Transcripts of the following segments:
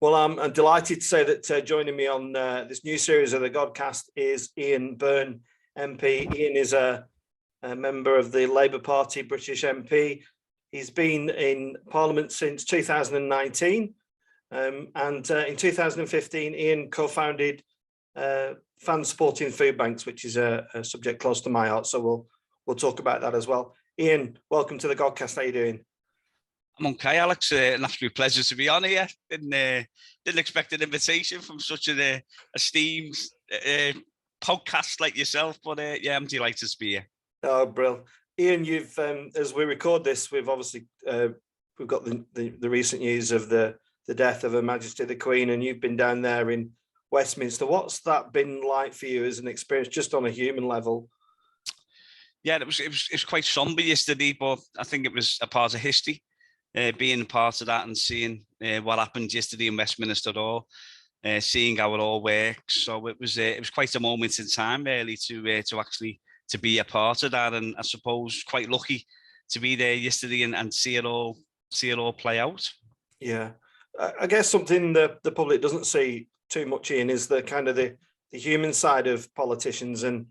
Well, I'm delighted to say that joining me on this new series of the Godcast is Byrne, MP. Ian is a member of the Labour Party, British MP. He's been in Parliament since 2019, and in 2015, Ian co-founded Fans Supporting Food Banks, which is a subject close to my heart. So we'll talk about that as well. Ian, welcome to the Godcast. How are you doing? I'm okay, Alex. An absolute pleasure to be on here. Didn't expect an invitation from such an esteemed podcast like yourself, but yeah, I'm delighted to be here. Oh, brilliant. Ian, you've as we record this, we've obviously we've got the recent news of the death of Her Majesty the Queen, and you've been down there in Westminster. What's that been like for you as an experience, just on a human level? Yeah, it was quite somber yesterday, but I think it was a part of history. Being a part of that and seeing what happened yesterday in Westminster Hall, seeing how it all works. So it was quite a moment in time, really, to actually to be a part of that, and I suppose quite lucky to be there yesterday and see it all play out. Yeah, I guess something that the public doesn't see too much in is the kind of the human side of politicians, and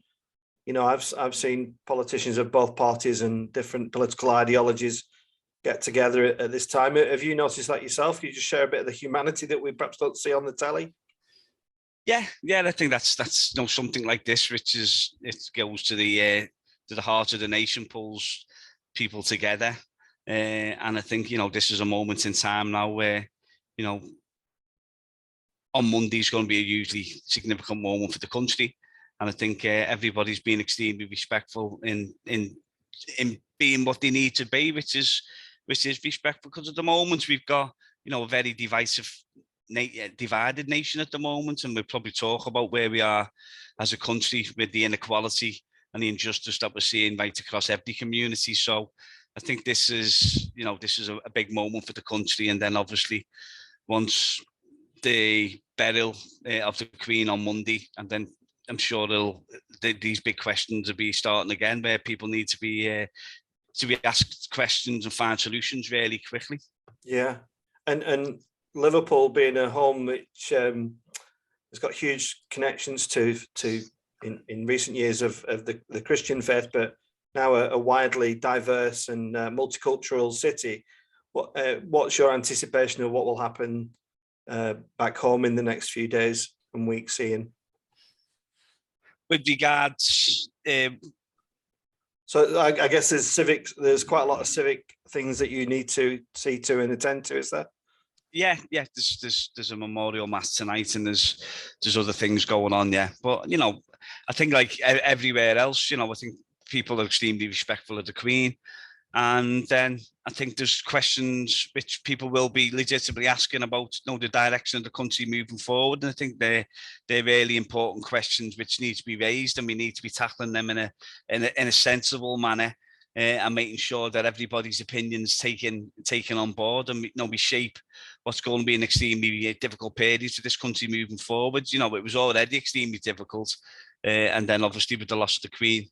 you know, I've seen politicians of both parties and different political ideologies get together at this time. Have you noticed that yourself? Can you just share a bit of the humanity that we perhaps don't see on the telly? Yeah, I think that's something like this, which is it goes to the heart of the nation, pulls people together, and I think this is a moment in time now where on Monday is going to be a hugely significant moment for the country, and I think everybody's been extremely respectful in being what they need to be, which is respectful, because at the moment we've got a very divided nation at the moment, and we'll probably talk about where we are as a country with the inequality and the injustice that we're seeing right across every community. So I think this is a big moment for the country, and then obviously once the burial of the Queen on Monday, and then I'm sure these big questions will be starting again, where people need to be asked questions and find solutions really quickly. Yeah, and Liverpool being a home which has got huge connections to in recent years of the Christian faith, but now a widely diverse and multicultural city. What's your anticipation of what will happen back home in the next few days and weeks, Ian? With regards, so I guess there's quite a lot of civic things that you need to see to and attend to, is there? Yeah. There's a memorial mass tonight, and there's other things going on. Yeah, but I think like everywhere else, I think people are extremely respectful of the Queen, and then I think there's questions which people will be legitimately asking about, the direction of the country moving forward, and I think they're really important questions which need to be raised, and we need to be tackling them in a sensible manner, and making sure that everybody's opinions taken on board, and we shape what's going to be an extremely difficult period for this country moving forward. It was already extremely difficult, and then obviously with the loss of the Queen,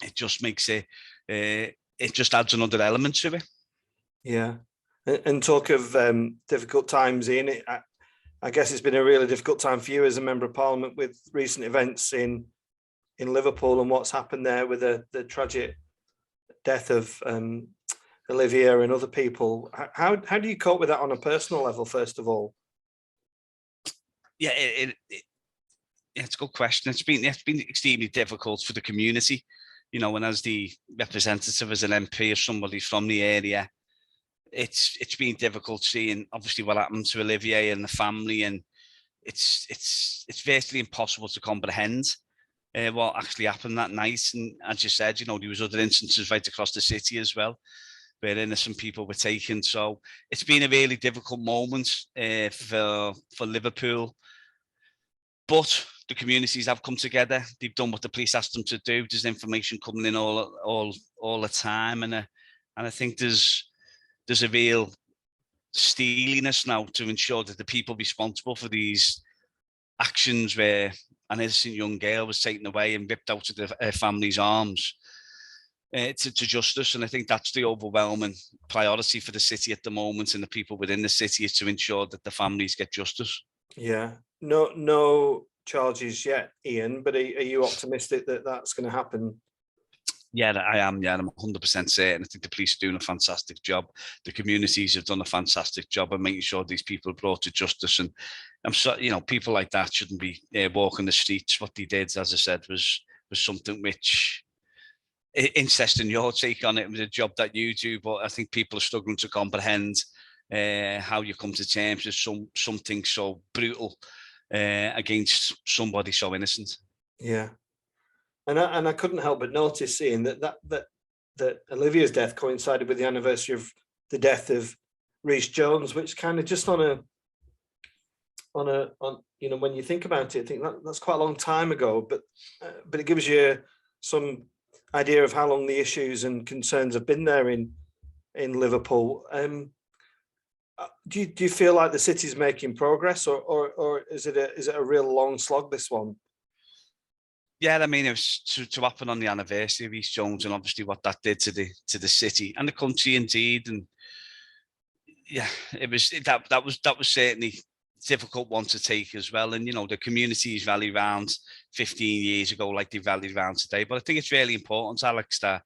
it just makes it just adds another element to it. Yeah, and talk of difficult times, Ian. I guess it's been a really difficult time for you as a member of Parliament with recent events in Liverpool and what's happened there with the tragic death of Olivia and other people. How do you cope with that on a personal level, first of all? Yeah, it's a good question. It's been extremely difficult for the community, and as the representative, as an MP, as somebody from the area, it's been difficult seeing obviously what happened to Olivia and the family, and it's virtually impossible to comprehend what actually happened that night. And as you said, there was other instances right across the city as well where innocent people were taken. So it's been a really difficult moment for Liverpool, but the communities have come together. They've done what the police asked them to do. There's information coming in all the time, and I think there's a real steeliness now to ensure that the people responsible for these actions, where an innocent young girl was taken away and ripped out of her family's arms, to justice. And I think that's the overwhelming priority for the city at the moment, and the people within the city, is to ensure that the families get justice. Yeah, no charges yet, Ian, but are you optimistic that that's going to happen? Yeah, I am. Yeah, I'm 100% certain. I think the police are doing a fantastic job. The communities have done a fantastic job of making sure these people are brought to justice. And I'm so, people like that shouldn't be walking the streets. What they did, as I said, was something which, interesting your take on it, was a job that you do, but I think people are struggling to comprehend how you come to terms with something so brutal against somebody so innocent. Yeah. And I couldn't help but notice, seeing that Olivia's death coincided with the anniversary of the death of Rhys Jones, which kind of just on when you think about it, I think that's quite a long time ago, but it gives you some idea of how long the issues and concerns have been there in Liverpool. Do you feel like the city's making progress, or is it a real long slog, this one? Yeah, I mean, it was to happen on the anniversary of Rhys Jones, and obviously what that did to the city and the country, indeed. And yeah, it was that was certainly a difficult one to take as well. And the communities rallied around 15 years ago like they rallied around today. But I think it's really important, Alex, that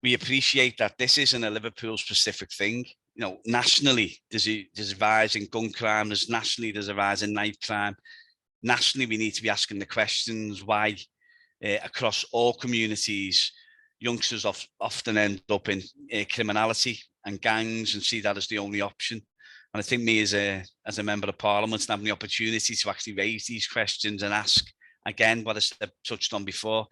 we appreciate that this isn't a Liverpool specific thing. Nationally, there's a rise in gun crime. There's a rise in knife crime. Nationally, we need to be asking the questions why, across all communities, youngsters often end up in criminality and gangs, and see that as the only option. And I think me as a member of Parliament, having the opportunity to actually raise these questions and ask, again, what I touched on before,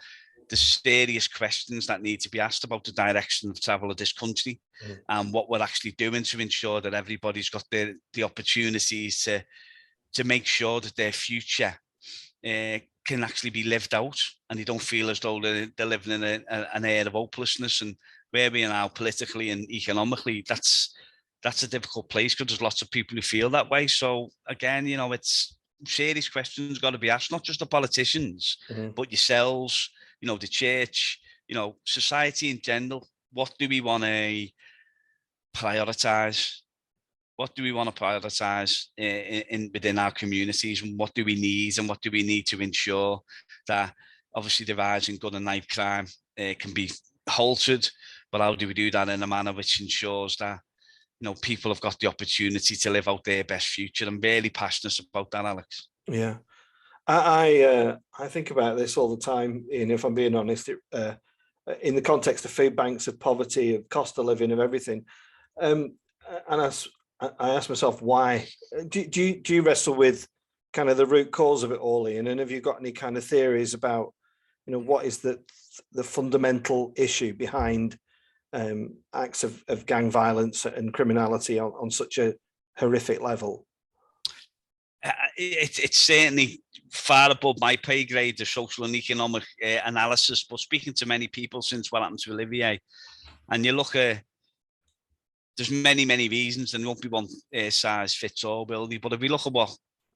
the serious questions that need to be asked about the direction of travel of this country, and what we're actually doing to ensure that everybody's got the opportunities to make sure that their future can actually be lived out, and they don't feel as though they're living in an air of hopelessness. And where we are now politically and economically, that's a difficult place, because there's lots of people who feel that way. So again, it's serious questions got to be asked, not just the politicians, but yourselves, the church, society in general. What do we want to prioritize? What do we want to prioritize within our communities, and what do we need, and what do we need to ensure that obviously the rise in gun and knife crime can be halted, but how do we do that in a manner which ensures that people have got the opportunity to live out their best future? I'm really passionate about that, Alex. Yeah, I think about this all the time, Ian, if I'm being honest, in the context of food banks, of poverty, of cost of living, of everything. And I ask myself, why? Do you wrestle with kind of the root cause of it all, Ian? And have you got any kind of theories about, what is the fundamental issue behind acts of gang violence and criminality on such a horrific level? It's certainly far above my pay grade, the social and economic analysis. But speaking to many people since what happened to Olivier, and you look at, there's many reasons, and there won't be one size fits all, will there? But if we look at what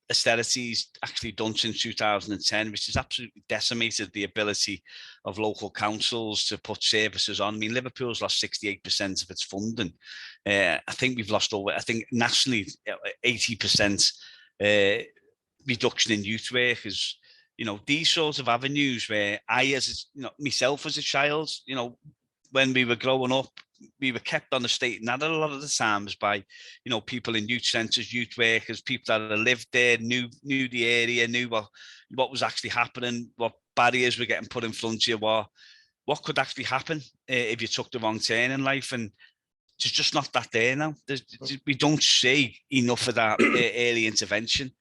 austerity's actually done since 2010, which has absolutely decimated the ability of local councils to put services on. I mean, Liverpool's lost 68% of its funding. I think we've lost over, I think nationally, 80% reduction in youth workers. These sorts of avenues where myself as a child, when we were growing up, we were kept on the state and that a lot of the times by, people in youth centres, youth workers, people that had lived there, knew the area, knew what was actually happening, what barriers were getting put in front of you, what could actually happen if you took the wrong turn in life. And there's just not that there now. We don't see enough of that early intervention.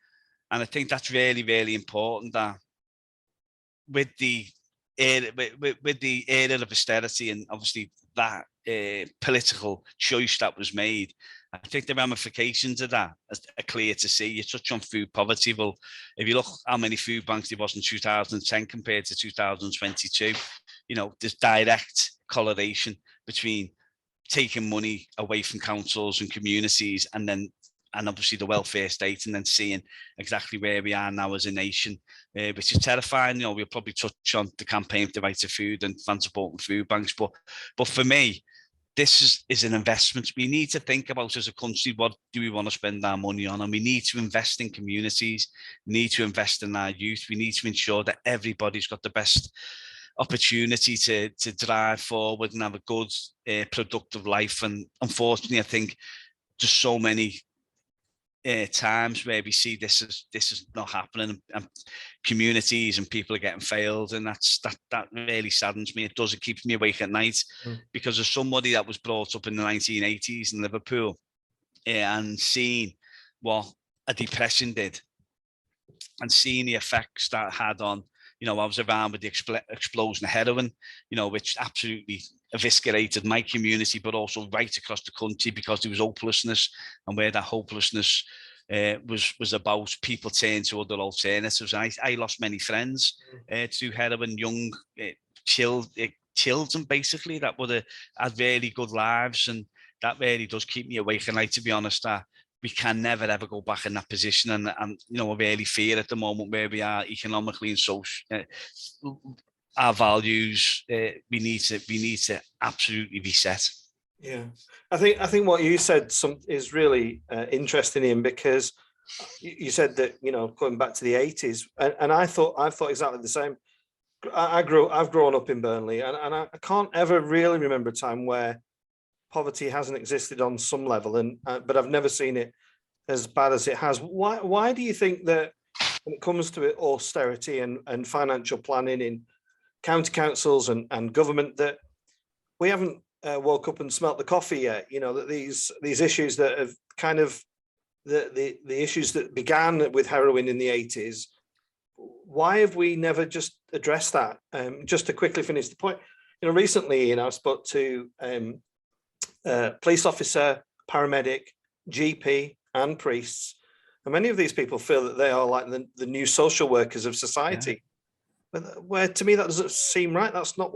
And I think that's really, really important, that with the era of austerity, and obviously that political choice that was made, I think the ramifications of that are clear to see. You touch on food poverty. Well, if you look how many food banks there was in 2010 compared to 2022, there's direct correlation between taking money away from councils and communities and then and obviously the welfare state, and then seeing exactly where we are now as a nation, which is terrifying. You know, we'll probably touch on the campaign for the right to food and fan supporting food banks, but for me, this is an investment. We need to think about, as a country, what do we want to spend our money on? And we need to invest in communities, we need to invest in our youth. We need to ensure that everybody's got the best opportunity to drive forward and have a good, productive life. And unfortunately, I think just so many times where we see this is not happening, and communities and people are getting failed, and that really saddens me. It keeps me awake at night, because as somebody that was brought up in the 1980s in Liverpool, and seeing what a depression did, and seeing the effects that had on, you know, I was around with the explosion of heroin, you know, which absolutely eviscerated my community, but also right across the country, because there was hopelessness, and where that hopelessness was about, people turning to other alternatives. I lost many friends to heroin, young children basically, that would have had really good lives, and that really does keep me awake at night, to be honest. That we can never ever go back in that position, and you know, I really fear at the moment where we are economically and social, our values, we need to absolutely reset. Yeah, I think what you said is really interesting, Ian, because you said that, you know, going back to the 80s, and I thought exactly the same. I've grown up in Burnley, and I can't ever really remember a time where poverty hasn't existed on some level, and but I've never seen it as bad as it has. Why do you think that when it comes to austerity and financial planning in county councils and government, that we haven't woke up and smelt the coffee yet? You know, that these issues that have kind of the issues that began with heroin in the 80s, why have we never just addressed that? Just to quickly finish the point, you know, recently, you know, I spoke to police officer, paramedic, GP, and priests, and many of these people feel that they are like the new social workers of society. Yeah. But where, to me, that doesn't seem right. That's not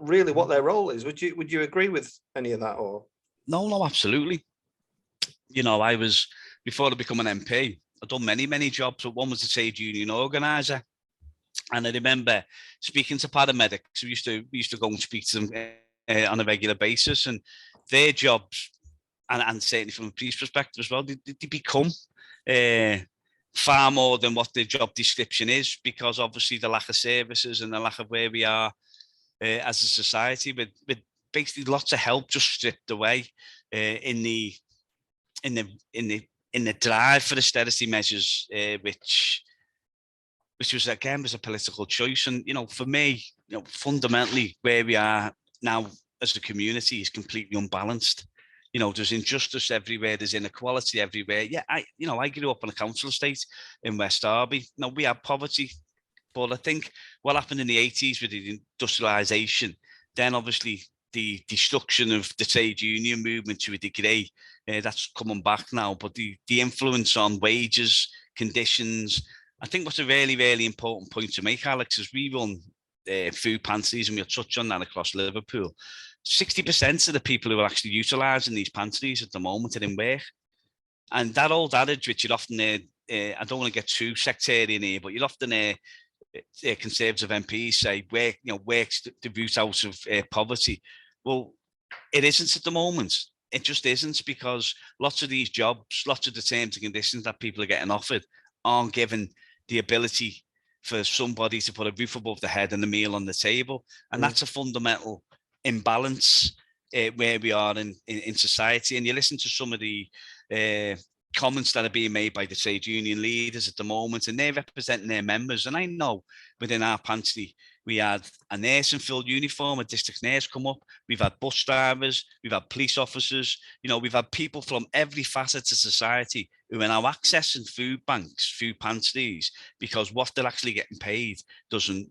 really what their role is. Would you agree with any of that? Or no, absolutely. You know, before I become an MP, I've done many jobs, but one was the trade union organizer. And I remember speaking to paramedics. We used to go and speak to them on a regular basis, and their jobs, and certainly from a police perspective as well, they become far more than what their job description is, because obviously the lack of services and the lack of where we are as a society, with basically lots of help just stripped away in the drive for austerity measures, which was a political choice. And, you know, for me, you know, fundamentally where we are now as a community is completely unbalanced. You know, there's injustice everywhere, there's inequality everywhere. Yeah, I grew up on a council estate in West Derby. You know, we had poverty, but I think what happened in the 80s with the industrialisation, then obviously the destruction of the trade union movement to a degree, that's coming back now. But the influence on wages, conditions, I think what's a really important point to make, Alex, is we run food pantries, and we'll touch on that across Liverpool. 60% of the people who are actually utilising these pantries at the moment are in work. And that old adage, which you'd often I don't want to get too sectarian here, but you'd often Conservative MPs say, work's the route out of poverty. Well, it isn't at the moment. It just isn't, because lots of these jobs, lots of the terms and conditions that people are getting offered aren't given the ability for somebody to put a roof above their head and a meal on the table. And that's a fundamental imbalance where we are in society. And you listen to some of the comments that are being made by the trade union leaders at the moment, and they're representing their members. And I know within our pantry, we had a nurse in full uniform, a district nurse come up. We've had bus drivers, we've had police officers. You know, we've had people from every facet of society who are now accessing food banks, food pantries, because what they're actually getting paid doesn't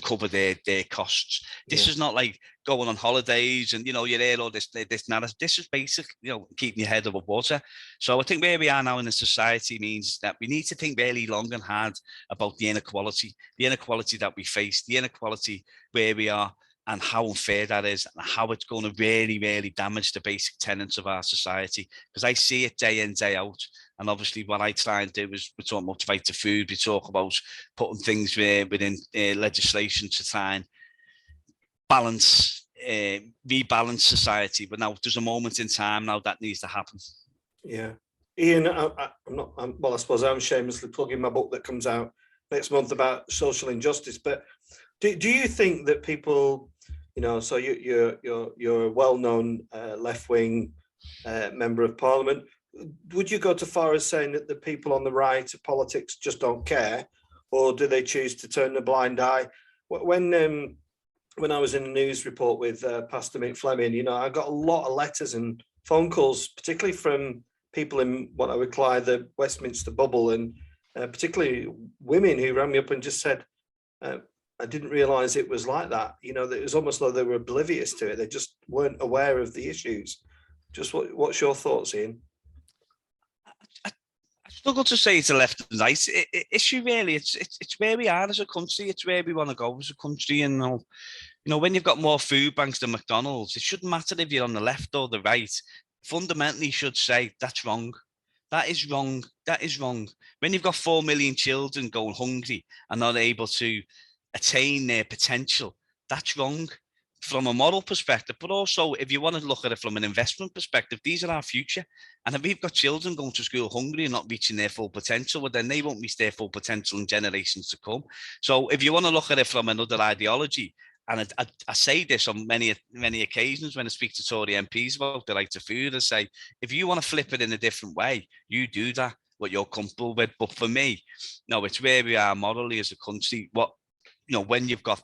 cover their costs. This is not like going on holidays and, you know, you're there all this and that. This is basic, you know, keeping your head above water. So I think where we are now in the society means that we need to think really long and hard about the inequality that we face, the inequality where we are and how unfair that is, and how it's going to really, really damage the basic tenets of our society. Because I see it day in, day out. And obviously what I try and do is we talk about right to food, we talk about putting things within legislation to try and balance, rebalance society. But now there's a moment in time now that needs to happen. Yeah. Ian, well, I suppose I'm shamelessly plugging my book that comes out next month about social injustice, but do you think that people, so you're a well-known left-wing member of parliament, would you go so far as saying that the people on the right of politics just don't care, or do they choose to turn a blind eye? When I was in a news report with Pastor Mick Fleming, I got a lot of letters and phone calls, particularly from people in what I would call the Westminster bubble, and particularly women who rang me up and just said, I didn't realize it was like that. That it was almost like they were oblivious to it. They just weren't aware of the issues. Just what's your thoughts, Ian? I struggle to say it's a left and right issue, really. It's where we are as a country. It's where we want to go as a country. And when you've got more food banks than McDonald's, it shouldn't matter if you're on the left or the right. Fundamentally, should say that's wrong. That is wrong. That is wrong. When you've got 4 million children going hungry and not able to attain their potential, that's wrong from a moral perspective. But also, if you want to look at it from an investment perspective, these are our future. And if we've got children going to school hungry and not reaching their full potential, well, then they won't reach their full potential in generations to come. So if you want to look at it from another ideology, and I say this on many occasions when I speak to Tory MPs about the right to food, I say, if you want to flip it in a different way, you do that, what you're comfortable with. But for me, no, it's where we are morally as a country. When you've got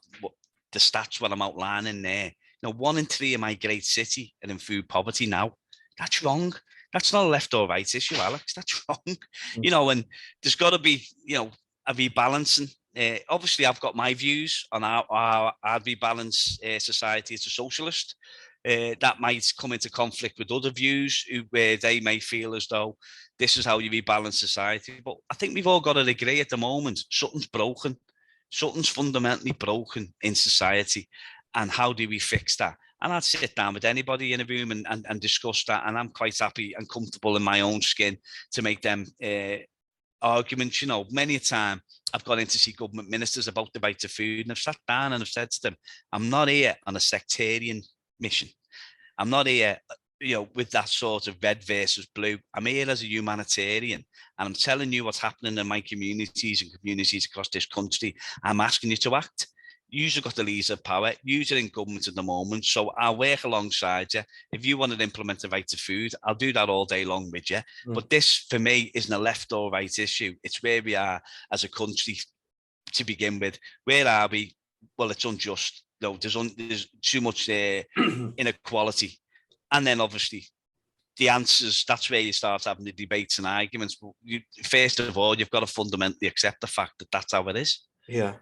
the stats, what I'm outlining there, 1 in 3 of my great city are in food poverty now. That's wrong. That's not a left or right issue, Alex. That's wrong. And there's got to be, a rebalancing. Obviously, I've got my views on our rebalance society as a socialist. That might come into conflict with other views where they may feel as though this is how you rebalance society. But I think we've all got to agree at the moment, something's broken. Something's fundamentally broken in society. And how do we fix that? And I'd sit down with anybody in a room and discuss that. And I'm quite happy and comfortable in my own skin to make them arguments. Many a time I've gone in to see government ministers about the right to food, and I've sat down and I've said to them, I'm not here on a sectarian mission. I'm not here, with that sort of red versus blue. I'm here as a humanitarian, and I'm telling you what's happening in my communities and communities across this country. I'm asking you to act. You've got the leads of power. You're in government at the moment, so I'll work alongside you. If you want to implement the right to food, I'll do that all day long with you. But this, for me, isn't a left or right issue. It's where we are as a country to begin with. Where are we? Well, it's unjust. There's too much inequality. And then, obviously, the answers, that's where you start having the debates and arguments. But first of all, you've got to fundamentally accept the fact that that's how it is. Yeah.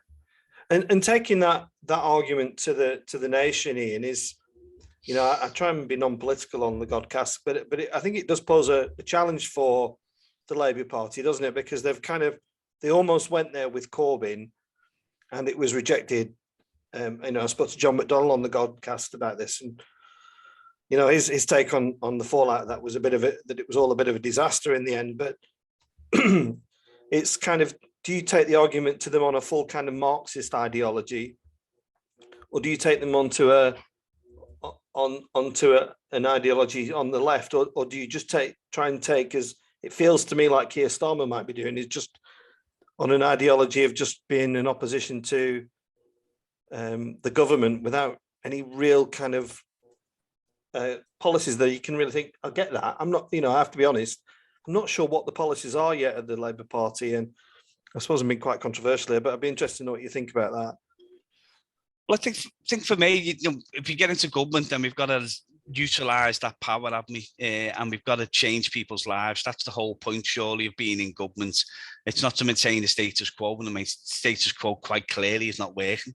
And taking that argument to the nation, Ian, is, I try and be non-political on the Godcast, but I think it does pose a challenge for the Labour Party, doesn't it? Because they almost went there with Corbyn, and it was rejected. I spoke to John McDonnell on the Godcast about this, and his take on the fallout of that was that it was all a bit of a disaster in the end. But it's kind of, do you take the argument to them on a full kind of Marxist ideology, or do you take them onto an ideology on the left, or do you just try and take, as it feels to me like Keir Starmer might be doing, is just on an ideology of just being in opposition to the government without any real kind of policies that you can really think, I get that. I'm not, I have to be honest, I'm not sure what the policies are yet at the Labour Party, and I suppose I'm being quite controversial here, but I'd be interested to know what you think about that. Well, I think for me, if you get into government, then we've got to utilise that power, haven't we? And we've got to change people's lives. That's the whole point, surely, of being in government. It's not to maintain the status quo, and the status quo quite clearly is not working.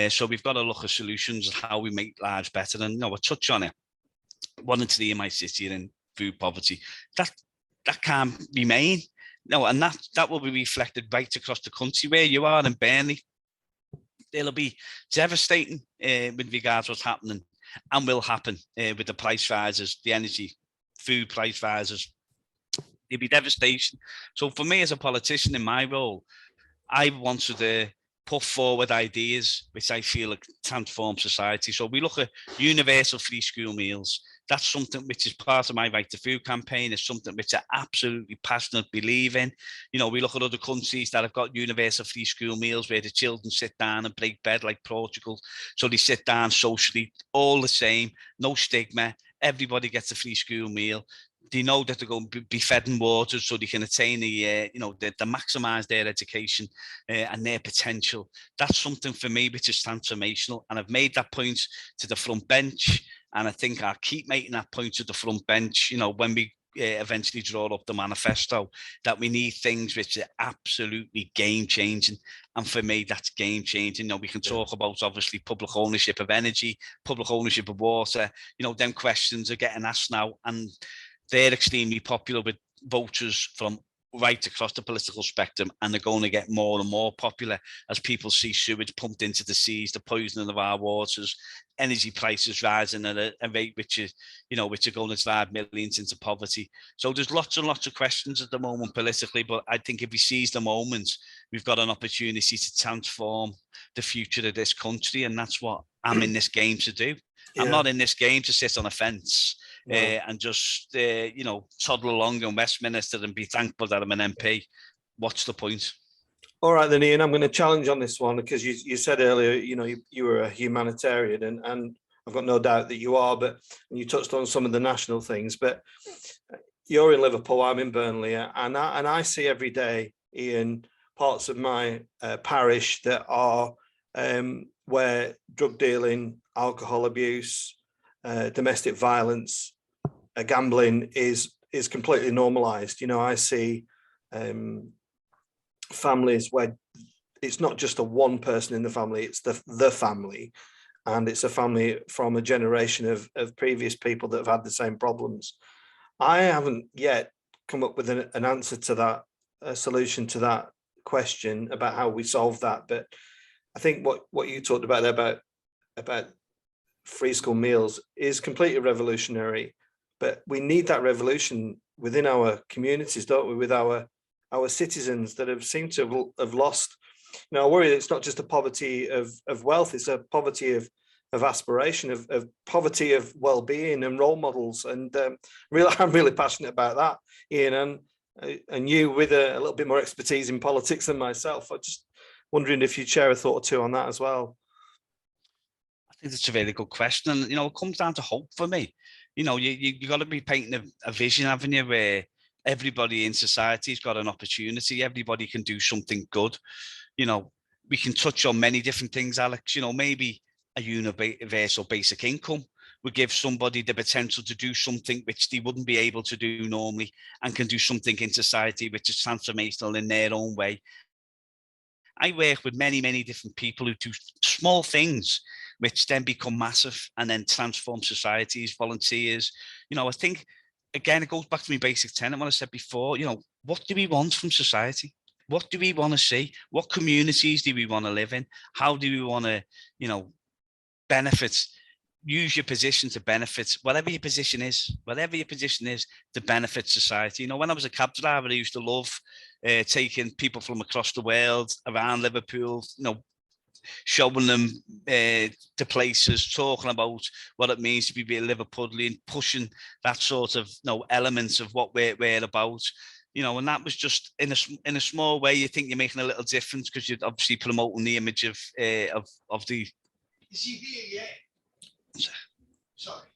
So we've got to look at solutions of how we make lives better. And I touch on it. 1 in 3 in my city are in food poverty. That can't remain. And that will be reflected right across the country. Where you are in Byrne, it'll be devastating with regards to what's happening and will happen with the price rises, the energy, food price rises. It'll be devastation. So for me as a politician in my role, I wanted to put forward ideas which I feel transform society. So we look at universal free school meals. That's something which is part of my Right to Food campaign. It's something which I absolutely passionate believe in. You know, we look at other countries that have got universal free school meals where the children sit down and break bread, like Portugal. So they sit down socially, all the same, no stigma. Everybody gets a free school meal. They know that they're going to be fed and watered so they can attain the maximise their education and their potential. That's something for me which is transformational. And I've made that point to the front bench. And I think I'll keep making that point to the front bench, you know, when we eventually draw up the manifesto, that we need things which are absolutely game changing. And for me, that's game changing. You know, we can talk about obviously public ownership of energy, public ownership of water, you know, them questions are getting asked now. And they're extremely popular with voters from right across the political spectrum, and they're going to get more and more popular as people see sewage pumped into the seas, the poisoning of our waters, energy prices rising at a rate which is, you know, which are going to drive millions into poverty. So there's lots and lots of questions at the moment politically, but I think if we seize the moment, we've got an opportunity to transform the future of this country, and that's what I'm in this game to do. I'm not in this game to sit on a fence and just, you know, toddle along in Westminster and be thankful that I'm an MP. What's the point? All right, then, Ian, I'm going to challenge on this one because you said earlier, you know, you were a humanitarian, and I've got no doubt that you are, but you touched on some of the national things, but you're in Liverpool, I'm in Burnley, and I see every day, Ian, parts of my parish that are where drug dealing, alcohol abuse, domestic violence, gambling is completely normalized. You know, I see families where it's not just a one person in the family, it's the family, and it's a family from a generation of previous people that have had the same problems. I haven't yet come up with an answer to that, a solution to that question about how we solve that, but I think what you talked about there about free school meals is completely revolutionary, but we need that revolution within our communities, don't we, with our citizens that have seemed to have lost. You know, I worry it's not just a poverty of wealth, it's a poverty of aspiration, of poverty of well-being and role models. And I'm really passionate about that, Ian, and you with a little bit more expertise in politics than myself. I'm just wondering if you'd share a thought or two on that as well. I think that's a very good question. And, you know, it comes down to hope for me. You know, you got to be painting a vision, haven't you, where everybody in society's got an opportunity. Everybody can do something good. You know, we can touch on many different things, Alex. You know, maybe a universal basic income would give somebody the potential to do something which they wouldn't be able to do normally, and can do something in society which is transformational in their own way. I work with many, many different people who do small things which then become massive and then transform societies, volunteers. You know, I think, again, it goes back to my basic tenet, what I said before, you know, what do we want from society? What do we want to see? What communities do we want to live in? How do we want to, you know, benefit? Use your position to benefit whatever your position is to benefit society. You know, when I was a cab driver, I used to love taking people from across the world around Liverpool, you know, showing them the places, talking about what it means to be a Liverpudlian, pushing that sort of, you know, elements of what we're about. You know, and that was just in a small way. You think you're making a little difference because you're obviously promoting the image of the. Is he here yet? Sorry.